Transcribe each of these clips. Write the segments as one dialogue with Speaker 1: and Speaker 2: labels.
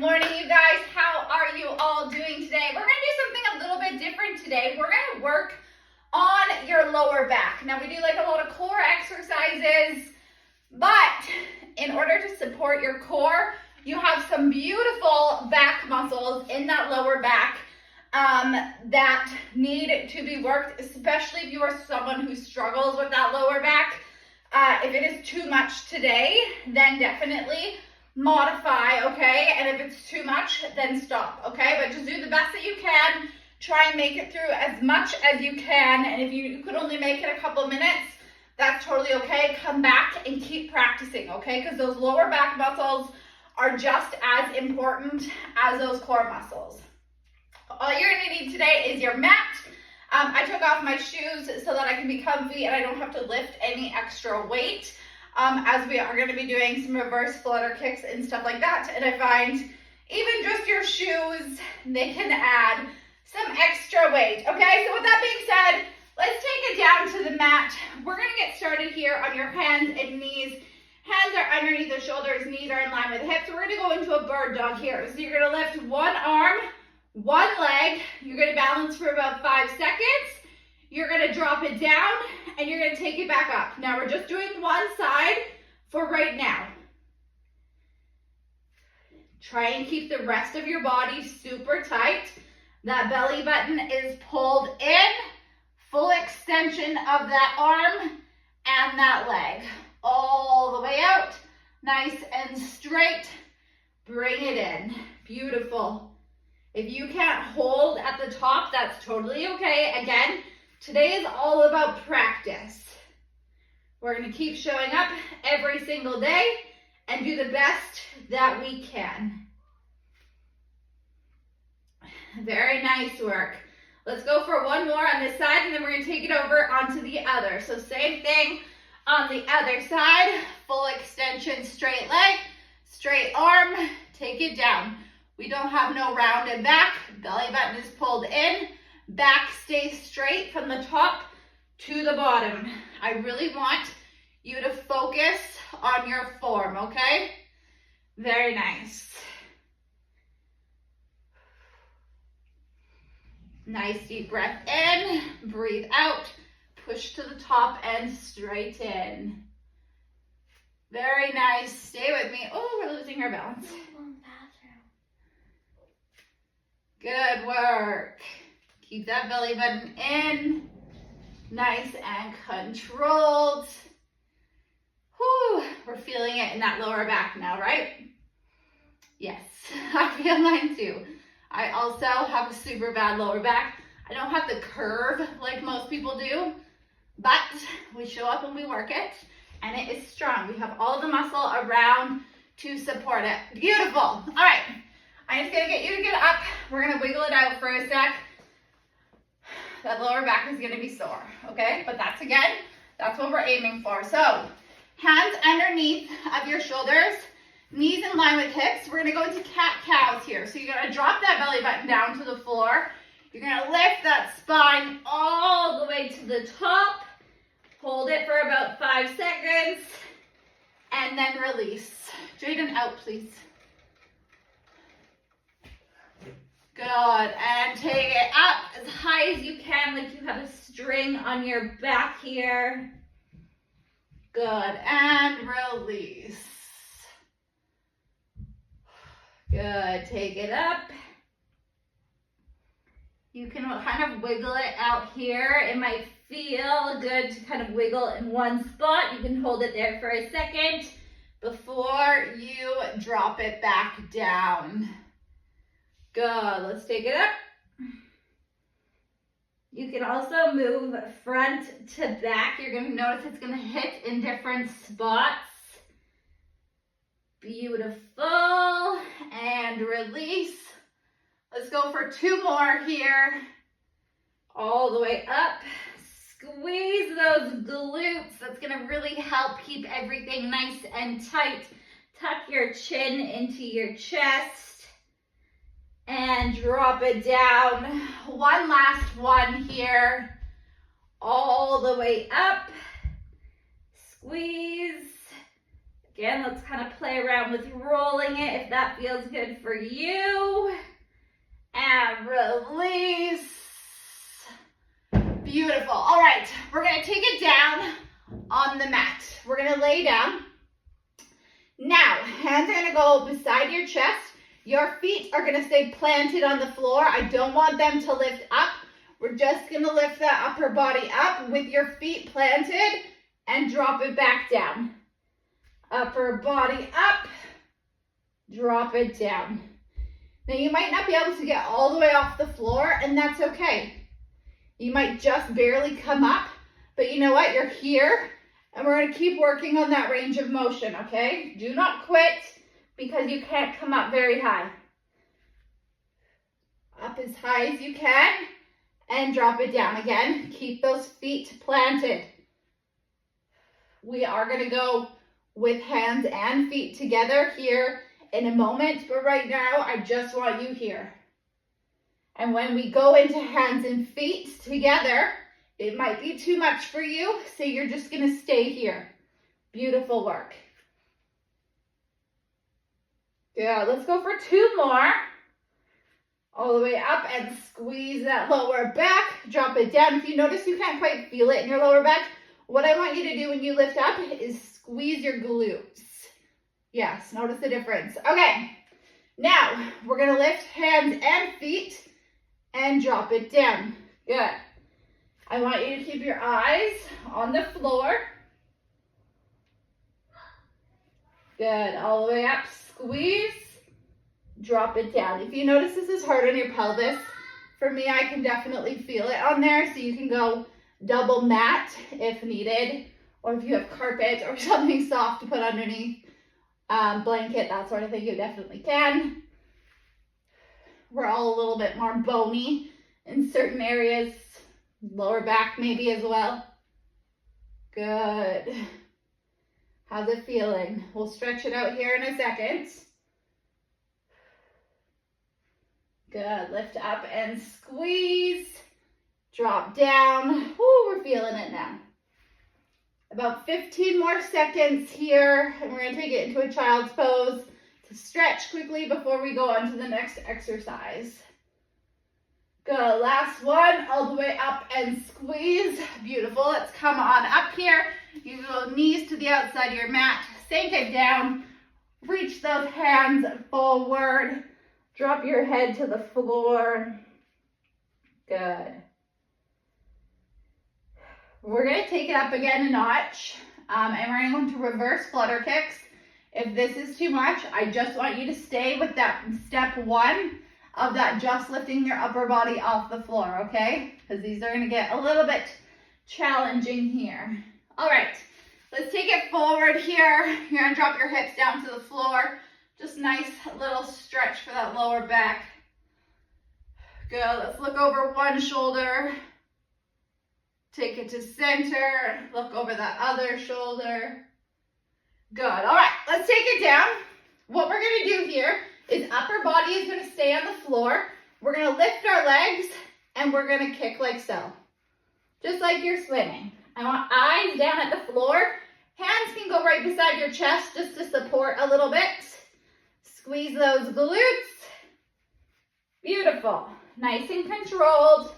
Speaker 1: Good morning, you guys. How are you all doing today? We're going to do something a little bit different today. We're going to work on your lower back. Now, we do like a lot of core exercises, but in order to support your core, you have some beautiful back muscles in that lower back that need to be worked, especially if you are someone who struggles with that lower back. If it is too much today, then definitely modify, okay? And if it's too much, then stop, okay? But just do the best that you can. Try and make it through as much as you can. And if you could only make it a couple minutes, that's totally okay. Come back and keep practicing, okay? Because those lower back muscles are just as important as those core muscles. All you're gonna need today is your mat. I took off my shoes so that I can be comfy and I don't have to lift any extra weight, as we are gonna be doing some reverse flutter kicks and stuff like that. And I find even just your shoes, they can add some extra weight, okay? So with that being said, let's take it down to the mat. We're gonna get started here on your hands and knees. Hands are underneath the shoulders, knees are in line with the hips. We're gonna go into a bird dog here. So you're gonna lift one arm, one leg. You're gonna balance for about 5 seconds. You're gonna drop it down and you're gonna take it back up. Now we're just doing one side for right now. Try and keep the rest of your body super tight. That belly button is pulled in, full extension of that arm and that leg. All the way out, nice and straight. Bring it in, beautiful. If you can't hold at the top, that's totally okay. Again, today is all about practice. We're gonna keep showing up every single day and do the best that we can. Very nice work. Let's go for one more on this side and then we're gonna take it over onto the other. So same thing on the other side, full extension, straight leg, straight arm, take it down. We don't have no rounded back, belly button is pulled in, back stays straight from the top to the bottom. I really want you to focus on your form, okay? Very nice. Nice deep breath in, breathe out, push to the top and straighten. Very nice, stay with me. Oh, we're losing our balance. Good work. Keep that belly button in, nice and controlled. Whew, we're feeling it in that lower back now, right? Yes, I feel mine too. I also have a super bad lower back. I don't have the curve like most people do, but we show up and we work it, and it is strong. We have all the muscle around to support it. Beautiful. All right, I'm just gonna get you to get up. We're gonna wiggle it out for a sec. That lower back is gonna be sore, okay? But that's what we're aiming for. So, hands underneath of your shoulders, knees in line with hips. We're gonna go into cat-cows here. So you're gonna drop that belly button down to the floor. You're gonna lift that spine all the way to the top. Hold it for about 5 seconds, and then release. Jaden, out, please. Good, and take it up as high as you can, like you have a string on your back here. Good, and release. Good, take it up. You can kind of wiggle it out here. It might feel good to kind of wiggle in one spot. You can hold it there for a second before you drop it back down. Good, let's take it up. You can also move front to back. You're gonna notice it's gonna hit in different spots. Beautiful, and release. Let's go for 2 more here. All the way up. Squeeze those glutes. That's gonna really help keep everything nice and tight. Tuck your chin into your chest. And drop it down. One last one here. All the way up. Squeeze. Again, let's kind of play around with rolling it if that feels good for you. And release. Beautiful. All right, we're gonna take it down on the mat. We're gonna lay down. Now, hands are gonna go beside your chest. Your feet are gonna stay planted on the floor. I don't want them to lift up. We're just gonna lift that upper body up with your feet planted and drop it back down. Upper body up, drop it down. Now you might not be able to get all the way off the floor, and that's okay. You might just barely come up, but you know what? You're here, and we're gonna keep working on that range of motion, okay? Do not quit because you can't come up very high. Up as high as you can, and drop it down again. Keep those feet planted. We are gonna go with hands and feet together here in a moment, but right now, I just want you here. And when we go into hands and feet together, it might be too much for you, so you're just gonna stay here. Beautiful work. Good, let's go for 2 more. All the way up and squeeze that lower back, drop it down. If you notice you can't quite feel it in your lower back, what I want you to do when you lift up is squeeze your glutes. Yes, notice the difference. Okay, now we're gonna lift hands and feet and drop it down. Good. I want you to keep your eyes on the floor. Good, all the way up, squeeze, drop it down. If you notice this is hard on your pelvis, for me, I can definitely feel it on there, so you can go double mat if needed, or if you have carpet or something soft to put underneath, blanket, that sort of thing, you definitely can. We're all a little bit more bony in certain areas, lower back maybe as well. Good. How's it feeling? We'll stretch it out here in a second. Good, lift up and squeeze, drop down. Woo, we're feeling it now. About 15 more seconds here, and we're gonna take it into a child's pose to stretch quickly before we go on to the next exercise. Good, last one, all the way up and squeeze. Beautiful, let's come on up here. You go knees to the outside of your mat, sink it down, reach those hands forward, drop your head to the floor. Good. We're gonna take it up again a notch, and we're going to reverse flutter kicks. If this is too much, I just want you to stay with that step 1 of that just lifting your upper body off the floor, okay? Because these are gonna get a little bit challenging here. All right, let's take it forward here. You're gonna drop your hips down to the floor. Just nice little stretch for that lower back. Good, let's look over one shoulder. Take it to center, look over that other shoulder. Good, all right, let's take it down. What we're gonna do here is upper body is gonna stay on the floor. We're gonna lift our legs and we're gonna kick like so. Just like you're swimming. I want eyes down at the floor. Hands can go right beside your chest just to support a little bit. Squeeze those glutes. Beautiful, nice and controlled.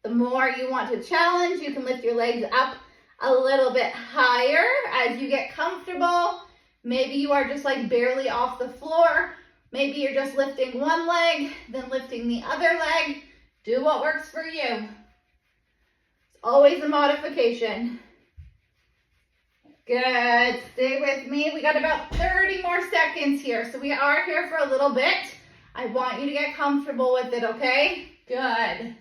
Speaker 1: The more you want to challenge, you can lift your legs up a little bit higher as you get comfortable. Maybe you are just like barely off the floor. Maybe you're just lifting one leg, then lifting the other leg. Do what works for you. It's always a modification. Good, stay with me. We got about 30 more seconds here. So we are here for a little bit. I want you to get comfortable with it, okay? Good.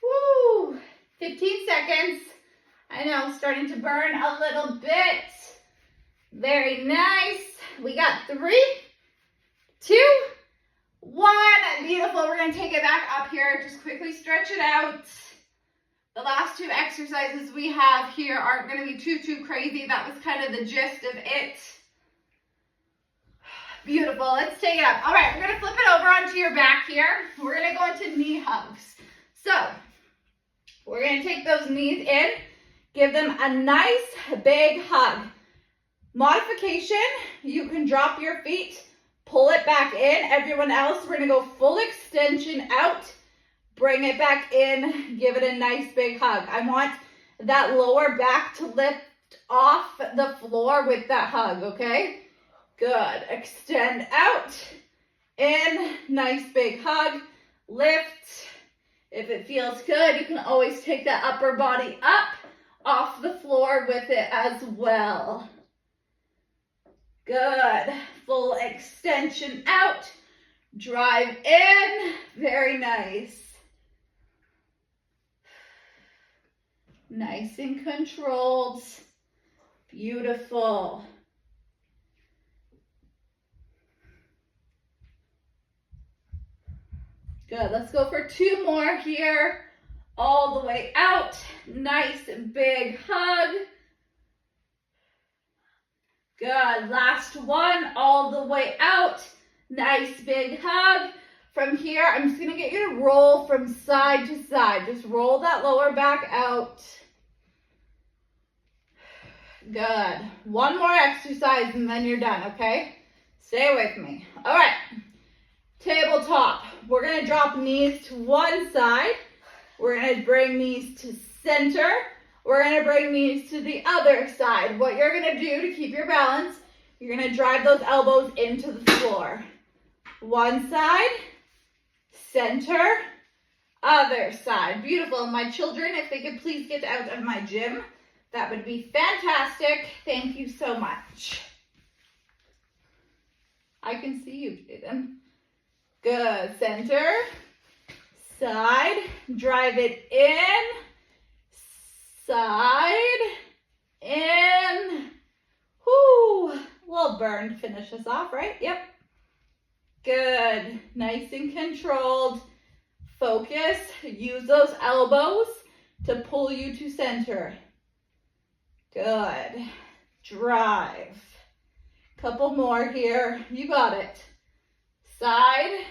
Speaker 1: Woo, 15 seconds. I know, starting to burn a little bit. Very nice. We got 3, 2, 1. Beautiful. We're going to take it back up here. Just quickly stretch it out. The last 2 exercises we have here aren't going to be too crazy. That was kind of the gist of it. Beautiful. Let's take it up. All right, we're going to flip it over onto your back here. We're going to go into knee hugs. So We're gonna take those knees in, give them a nice big hug. Modification, you can drop your feet, pull it back in. Everyone else, we're gonna go full extension out, bring it back in, give it a nice big hug. I want that lower back to lift off the floor with that hug, okay? Good, extend out, in, nice big hug, lift. If it feels good, you can always take that upper body up off the floor with it as well. Good. Full extension out. Drive in. Very nice. Nice and controlled. Beautiful. Good. Let's go for 2 more here. All the way out. Nice big hug. Good. Last one. All the way out. Nice big hug. From here, I'm just going to get you to roll from side to side. Just roll that lower back out. Good. One more exercise and then you're done, okay? Stay with me. All right. Tabletop. We're going to drop knees to one side. We're going to bring knees to center. We're going to bring knees to the other side. What you're going to do to keep your balance, you're going to drive those elbows into the floor. One side, center, other side. Beautiful. My children, if they could please get out of my gym, that would be fantastic. Thank you so much. I can see you, Jaden. Good. Center, side, drive it in, side, in. Whoo, a little burn to finish us off, right? Yep. Good. Nice and controlled. Focus. Use those elbows to pull you to center. Good. Drive. Couple more here. You got it. Side,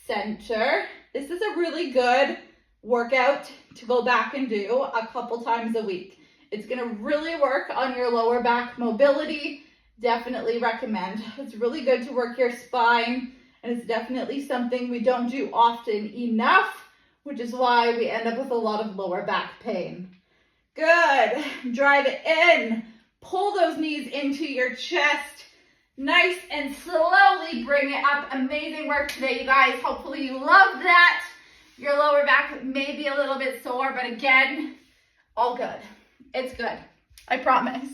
Speaker 1: center. This is a really good workout to go back and do a couple times a week. It's going to really work on your lower back mobility. Definitely recommend. It's really good to work your spine, and it's definitely something we don't do often enough, which is why we end up with a lot of lower back pain. Good. Drive it in. Pull those knees into your chest. Nice and slowly bring it up. Amazing work today, you guys. Hopefully you love that. Your lower back may be a little bit sore, but again, all good. It's good. I promise.